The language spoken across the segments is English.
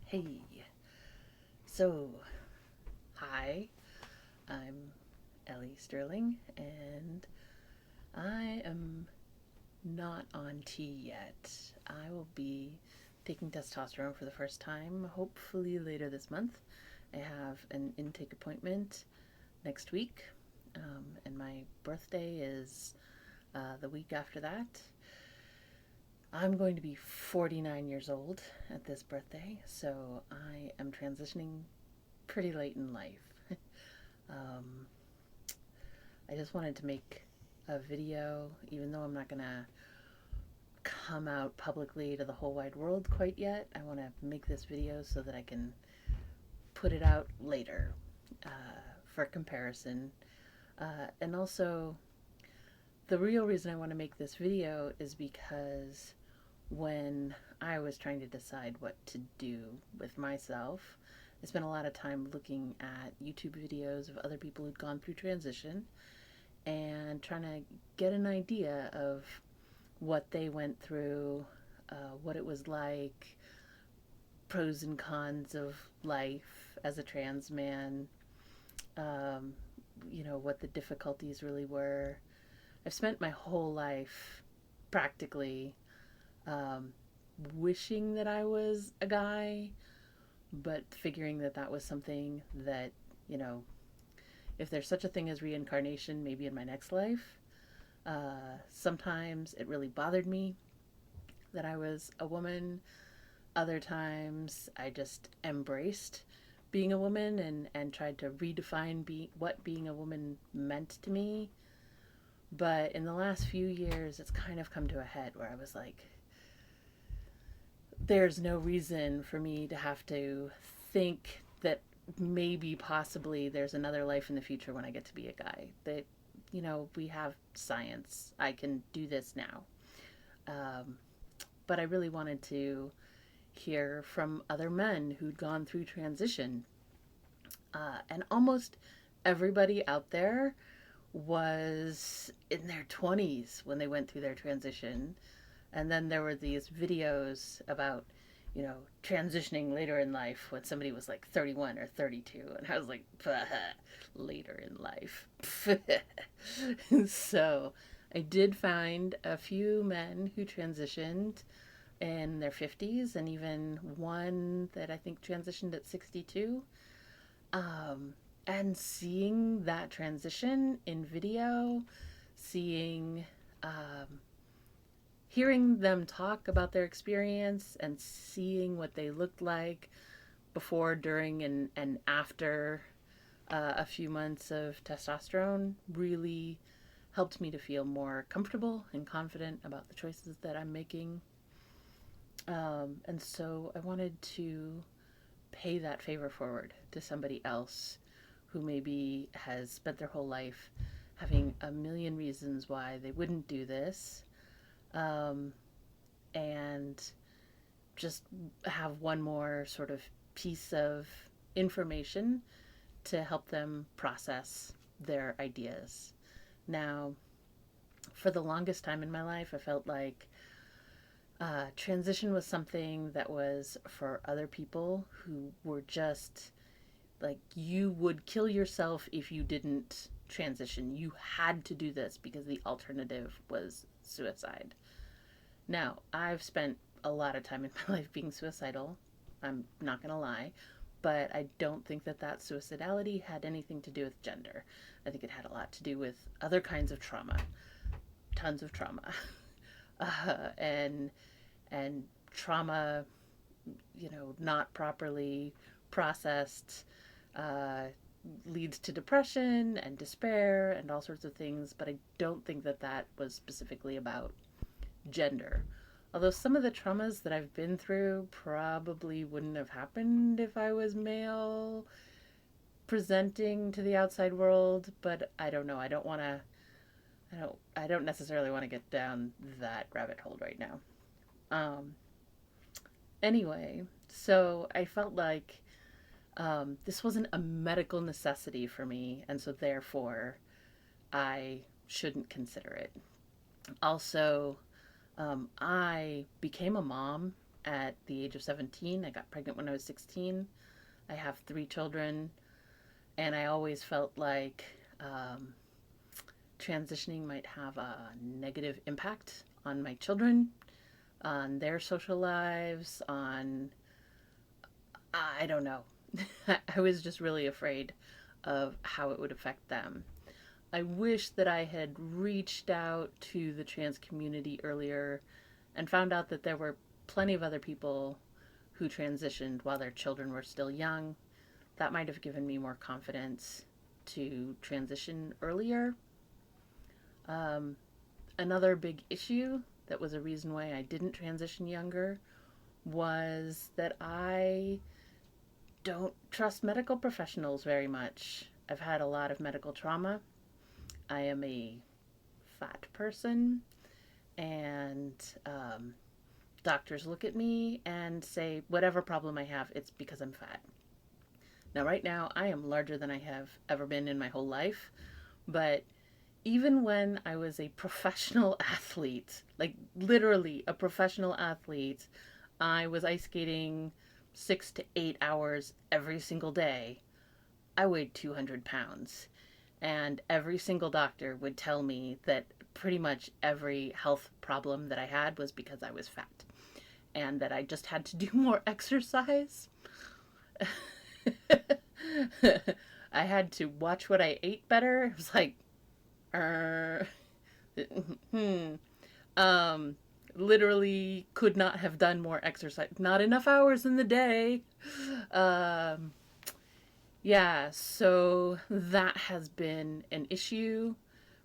Hey, so, hi, I'm Ellie Sterling, and I am not on T yet. I will be taking testosterone for the first time, hopefully later this month. I have an intake appointment next week, and my birthday is the week after that. I'm going to be 49 years old at this birthday, so I am transitioning pretty late in life. Um, I just wanted to make a video, even though I'm not going to come out publicly to the whole wide world quite yet. I want to make this video so that I can put it out later uh, for comparison. And also, the real reason I want to make this video is because when I was trying to decide what to do with myself, I spent a lot of time looking at YouTube videos of other people who'd gone through transition and trying to get an idea of what they went through, what it was like, pros and cons of life as a trans man, um, what the difficulties really were. I've spent my whole life practically um, wishing that I was a guy, but figuring that that was something that, you know, if there's such a thing as reincarnation, maybe in my next life. Sometimes it really bothered me that I was a woman. Other times I just embraced being a woman and tried to redefine what being a woman meant to me. But in the last few years, it's kind of come to a head where I was like, there's no reason for me to have to think that maybe possibly there's another life in the future when I get to be a guy. That, we have science. I can do this now. Um, but I really wanted to hear from other men who'd gone through transition. And almost everybody out there was in their 20s when they went through their transition. And then there were these videos about, transitioning later in life when somebody was like 31 or 32. And I was like, later in life. So I did find a few men who transitioned in their 50s, and even one that I think transitioned at 62. Um, and seeing that transition in video, seeing, um, hearing them talk about their experience and seeing what they looked like before, during, and after a few months of testosterone really helped me to feel more comfortable and confident about the choices that I'm making. And so I wanted to pay that favor forward to somebody else who maybe has spent their whole life having a million reasons why they wouldn't do this, um, and just have one more sort of piece of information to help them process their ideas. Now, for the longest time in my life, I felt like transition was something that was for other people who were just like, you would kill yourself if you didn't transition. You had to do this because the alternative was suicide. Now, I've spent a lot of time in my life being suicidal. I'm not going to lie. But I don't think that that suicidality had anything to do with gender. I think it had a lot to do with other kinds of trauma, tons of trauma, and trauma, not properly processed, uh, leads to depression and despair and all sorts of things. But I don't think that that was specifically about gender. Although some of the traumas that I've been through probably wouldn't have happened if I was male presenting to the outside world, but I don't know. I don't necessarily want to get down that rabbit hole right now. Um anyway, so I felt like this wasn't a medical necessity for me, and so therefore I shouldn't consider it. Also, I became a mom at the age of 17. I got pregnant when I was 16. I have 3 children, and I always felt like transitioning might have a negative impact on my children, on their social lives, on, I don't know. I was just really afraid of how it would affect them. I wish that I had reached out to the trans community earlier and found out that there were plenty of other people who transitioned while their children were still young. That might have given me more confidence to transition earlier. Um, Another big issue that was a reason why I didn't transition younger was that I don't trust medical professionals very much. I've had a lot of medical trauma. I am a fat person, and doctors look at me and say, whatever problem I have, it's because I'm fat. Now, right now, I am larger than I have ever been in my whole life, but even when I was a professional athlete, like literally a professional athlete, I was ice skating 6 to 8 hours every single day. I weighed 200 pounds. And every single doctor would tell me that pretty much every health problem that I had was because I was fat and that I just had to do more exercise. I had to watch what I ate better. It was like, hmm. Um, Literally could not have done more exercise. Not enough hours in the day. Um, yeah, so that has been an issue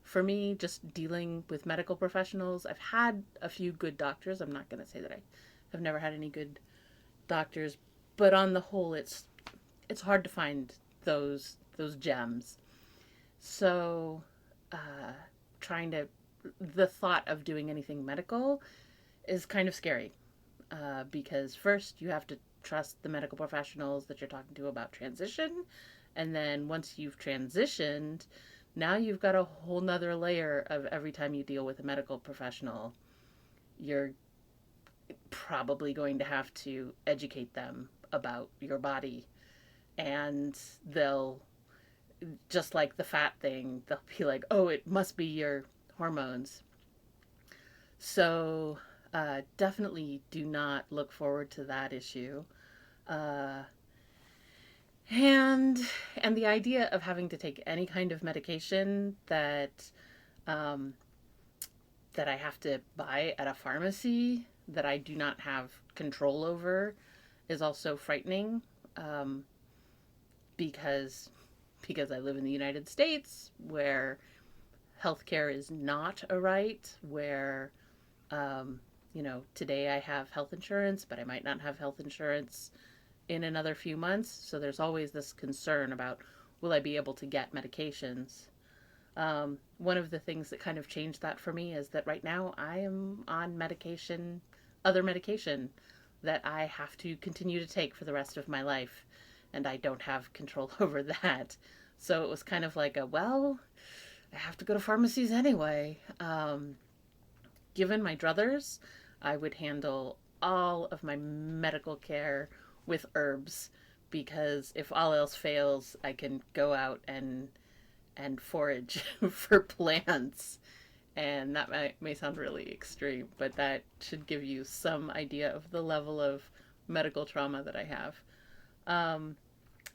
for me, just dealing with medical professionals. I've had a few good doctors. I'm not going to say that I have never had any good doctors, but on the whole, it's hard to find those gems. So, uh, trying to the thought of doing anything medical is kind of scary because first you have to trust the medical professionals that you're talking to about transition, and then once you've transitioned, now you've got a whole nother layer of every time you deal with a medical professional, you're probably going to have to educate them about your body, and they'll, just like the fat thing, they'll be like, oh, it must be your hormones. So definitely do not look forward to that issue. Uh, and and the idea of having to take any kind of medication um, that I have to buy at a pharmacy that I do not have control over is also frightening, um, because I live in the United States where healthcare is not a right, where um, today I have health insurance, but I might not have health insurance in another few months. So there's always this concern about, will I be able to get medications? One of the things that kind of changed that for me is that right now I am on medication, other medication that I have to continue to take for the rest of my life, and I don't have control over that. So it was kind of like well, I have to go to pharmacies anyway. Given my druthers, I would handle all of my medical care with herbs, because if all else fails, I can go out and forage for plants. And that may sound really extreme, but that should give you some idea of the level of medical trauma that I have. Um,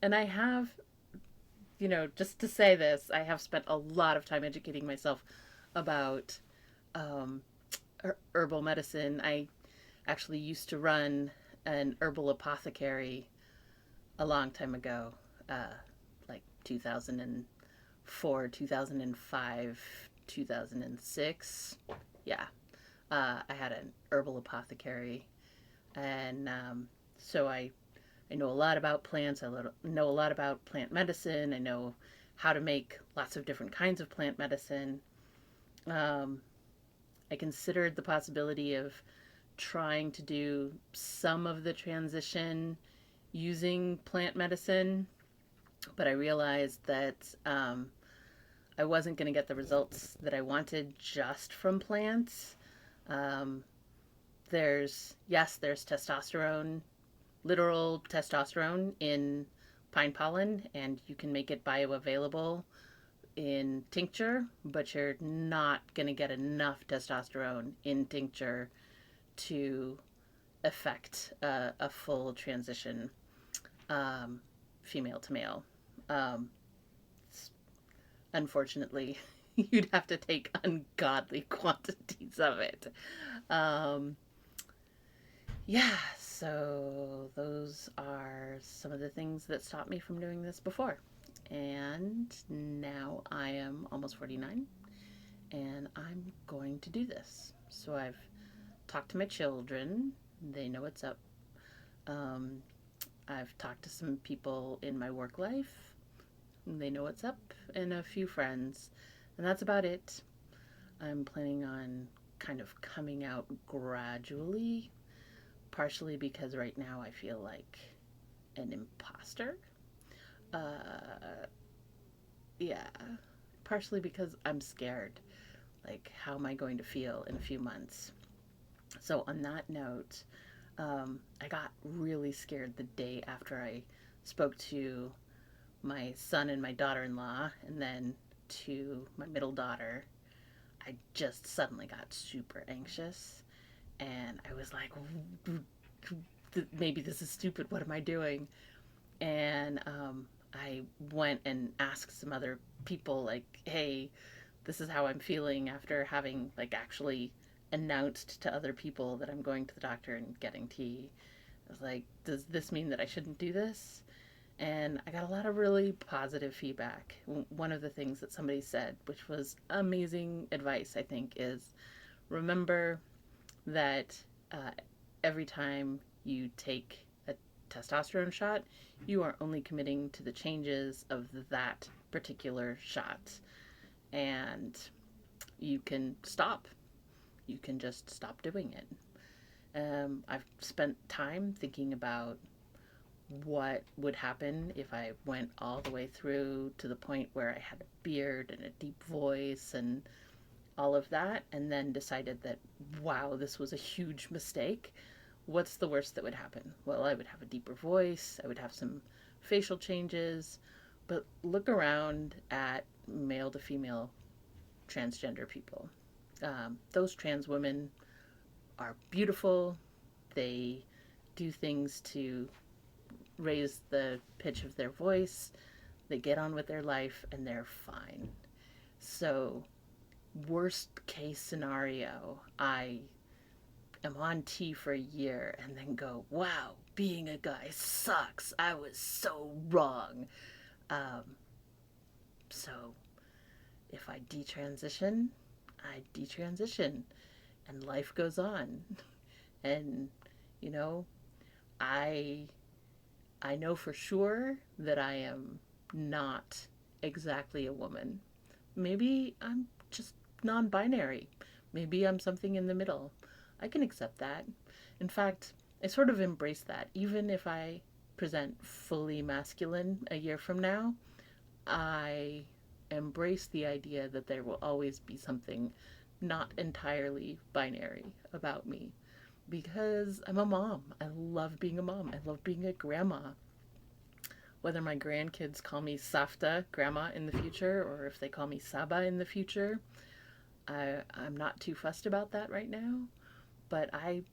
and I have, just to say this, I have spent a lot of time educating myself about um, herbal medicine. I actually used to run an herbal apothecary a long time ago, like 2004, 2005, 2006. Yeah. I had an herbal apothecary, and so I know a lot about plants. I know a lot about plant medicine. I know how to make lots of different kinds of plant medicine. Um, I considered the possibility of trying to do some of the transition using plant medicine, but I realized that I wasn't going to get the results that I wanted just from plants. Um, there's testosterone, literal testosterone in pine pollen, and you can make it bioavailable in tincture, but you're not going to get enough testosterone in tincture to affect a full transition, um, female to male. Um, Unfortunately, you'd have to take ungodly quantities of it. Um, yeah, so those are some of the things that stopped me from doing this before. And now I am almost 49 and I'm going to do this. So I've talked to my children, they know what's up. Um, I've talked to some people in my work life, they know what's up, and a few friends, and that's about it. I'm planning on kind of coming out gradually, partially because right now I feel like an imposter. Yeah, partially because I'm scared. Like, how am I going to feel in a few months? So, on that note, I got really scared the day after I spoke to my son and my daughter in law, and then to my middle daughter. I just suddenly got super anxious, and I was like, maybe this is stupid. What am I doing? And I went and asked some other people, like, hey, this is how I'm feeling after having, like, actually announced to other people that I'm going to the doctor and getting tea. I was like, does this mean that I shouldn't do this? And I got a lot of really positive feedback. One of the things that somebody said, which was amazing advice, I think, is remember that uh, every time you take a testosterone shot, you are only committing to the changes of that particular shot. And you can stop. You can just stop doing it. I've spent time thinking about what would happen if I went all the way through to the point where I had a beard and a deep voice and all of that, and then decided that, wow, this was a huge mistake. What's the worst that would happen? Well, I would have a deeper voice, I would have some facial changes, but look around at male to female transgender people. Those trans women are beautiful. They do things to raise the pitch of their voice. They get on with their life and they're fine. So, worst case scenario, I am on T for a year and then go, wow, being a guy sucks. I was so wrong. Um, so, if I detransition, I detransition and life goes on. And, you know, I I know for sure that I am not exactly a woman. Maybe I'm just non binary. Maybe I'm something in the middle. I can accept that. In fact, I sort of embrace that. Even if I present fully masculine a year from now, I embrace the idea that there will always be something not entirely binary about me because I'm a mom. I love being a mom. I love being a grandma. Whether my grandkids call me Safta, grandma, in the future, or if they call me Saba in the future, I'm not too fussed about that right now. But I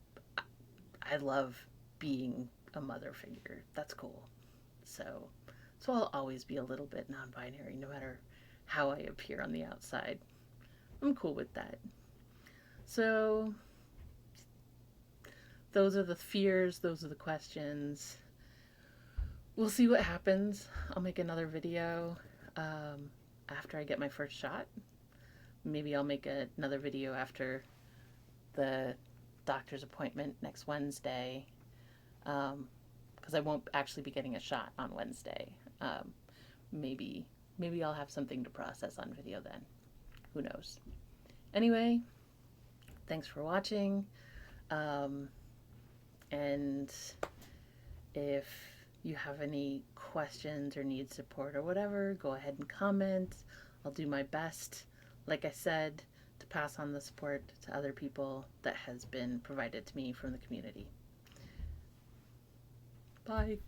love being a mother figure. That's cool. So, so I'll always be a little bit non-binary, no matter how I appear on the outside. I'm cool with that. So, those are the fears, those are the questions. We'll see what happens. I'll make another video after I get my first shot. Maybe I'll make another video after the doctor's appointment next Wednesday, because I won't actually be getting a shot on Wednesday. Maybe I'll have something to process on video then. Who knows? Anyway, thanks for watching. And if you have any questions or need support or whatever, go ahead and comment. I'll do my best. Like I said, to pass on the support to other people that has been provided to me from the community. Bye.